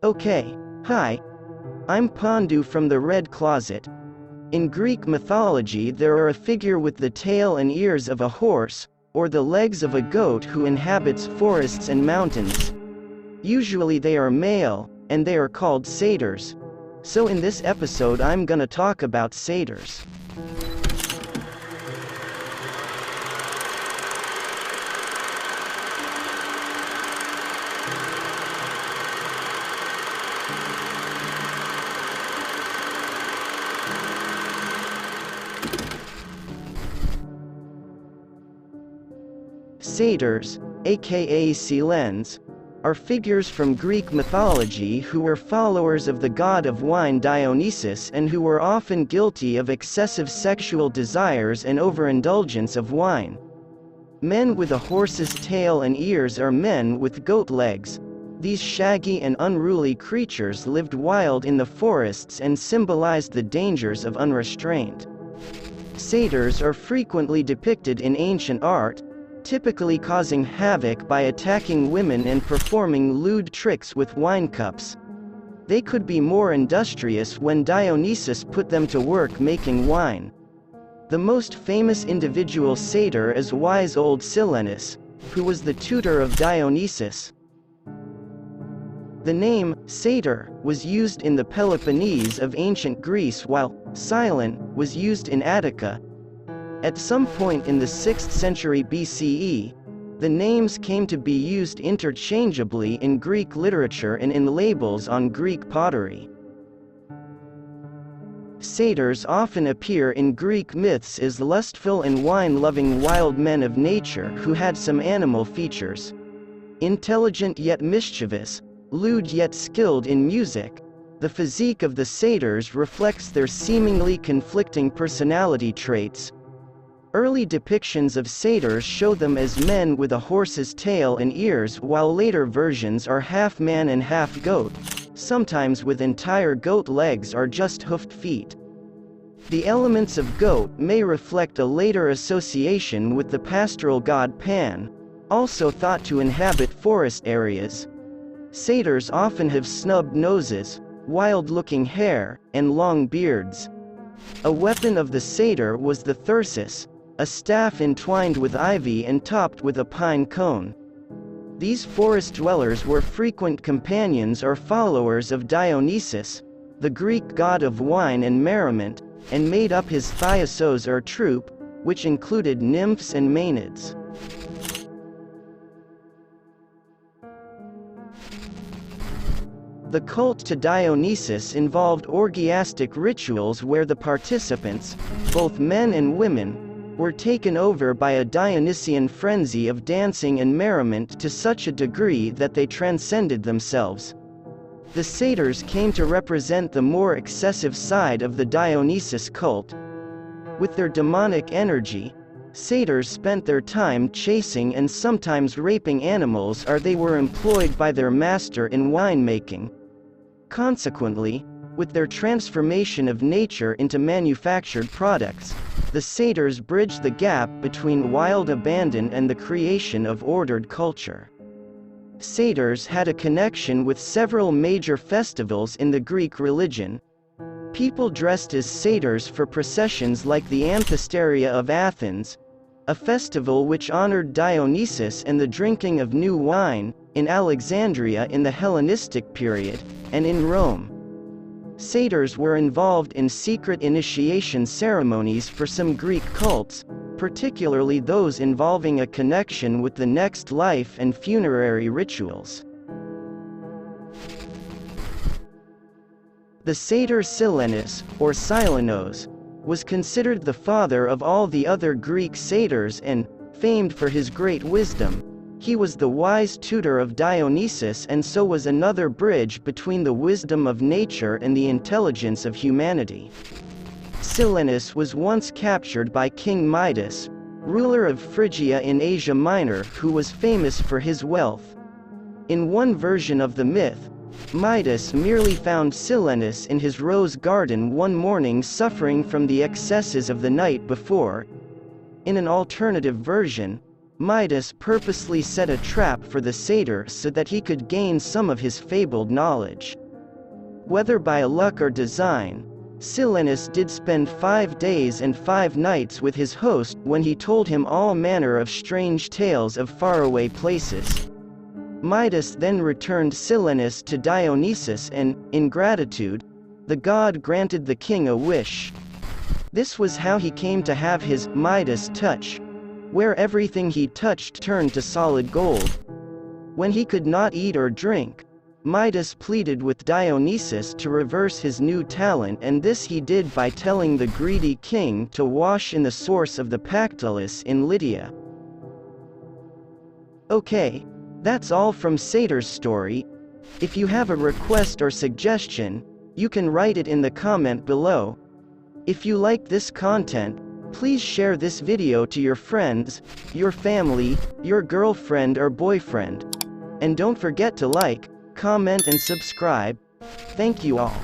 Okay, hi. I'm Pandu from the Red Closet. In Greek mythology there are a figure with the tail and ears of a horse, or the legs of a goat who inhabits forests and mountains. Usually they are male, and they are called satyrs. So in this episode I'm gonna talk about satyrs. Satyrs, aka Silens, are figures from Greek mythology who were followers of the god of wine Dionysus and who were often guilty of excessive sexual desires and overindulgence of wine. Men with a horse's tail and ears are men with goat legs. These shaggy and unruly creatures lived wild in the forests and symbolized the dangers of unrestraint. Satyrs are frequently depicted in ancient art, typically causing havoc by attacking women and performing lewd tricks with wine cups. They could be more industrious when Dionysus put them to work making wine. The most famous individual satyr is wise old Silenus, who was the tutor of Dionysus. The name satyr was used in the Peloponnese of ancient Greece, while Silene was used in Attica. At some point in the 6th century BCE, the names came to be used interchangeably in Greek literature and in labels on Greek pottery. Satyrs often appear in Greek myths as lustful and wine-loving wild men of nature who had some animal features. Intelligent yet mischievous, lewd yet skilled in music, the physique of the satyrs reflects their seemingly conflicting personality traits. Early depictions of satyrs show them as men with a horse's tail and ears, while later versions are half man and half goat, sometimes with entire goat legs or just hoofed feet. The elements of goat may reflect a later association with the pastoral god Pan, also thought to inhabit forest areas. Satyrs often have snubbed noses, wild-looking hair, and long beards. A weapon of the satyr was the thyrsus, a staff entwined with ivy and topped with a pine cone. These forest dwellers were frequent companions or followers of Dionysus, the Greek god of wine and merriment, and made up his thyasos or troupe, which included nymphs and maenads. The cult to Dionysus involved orgiastic rituals where the participants, both men and women, were taken over by a Dionysian frenzy of dancing and merriment to such a degree that they transcended themselves. The satyrs came to represent the more excessive side of the Dionysus cult. With their demonic energy, satyrs spent their time chasing and sometimes raping animals, or they were employed by their master in winemaking. Consequently, with their transformation of nature into manufactured products, the satyrs bridged the gap between wild abandon and the creation of ordered culture. Satyrs had a connection with several major festivals in the Greek religion. People dressed as satyrs for processions like the Anthesteria of Athens, a festival which honored Dionysus and the drinking of new wine, in Alexandria in the Hellenistic period, and in Rome. Satyrs were involved in secret initiation ceremonies for some Greek cults, particularly those involving a connection with the next life and funerary rituals. The satyr Silenus, or Silenos, was considered the father of all the other Greek satyrs and, famed for his great wisdom, he was the wise tutor of Dionysus and so was another bridge between the wisdom of nature and the intelligence of humanity. Silenus was once captured by King Midas, ruler of Phrygia in Asia Minor, who was famous for his wealth. In one version of the myth, Midas merely found Silenus in his rose garden one morning suffering from the excesses of the night before. In an alternative version, Midas purposely set a trap for the satyr so that he could gain some of his fabled knowledge. Whether by luck or design, Silenus did spend 5 days and 5 nights with his host when he told him all manner of strange tales of faraway places. Midas then returned Silenus to Dionysus and, in gratitude, the god granted the king a wish. This was how he came to have his Midas touch, where everything he touched turned to solid gold. When he could not eat or drink, Midas pleaded with Dionysus to reverse his new talent, and this he did by telling the greedy king to wash in the source of the Pactolus in Lydia. Okay, that's all from Satyr's story. If you have a request or suggestion, you can write it in the comment below. If you like this content, please share this video to your friends, your family, your girlfriend or boyfriend. And don't forget to like, comment and subscribe. Thank you all.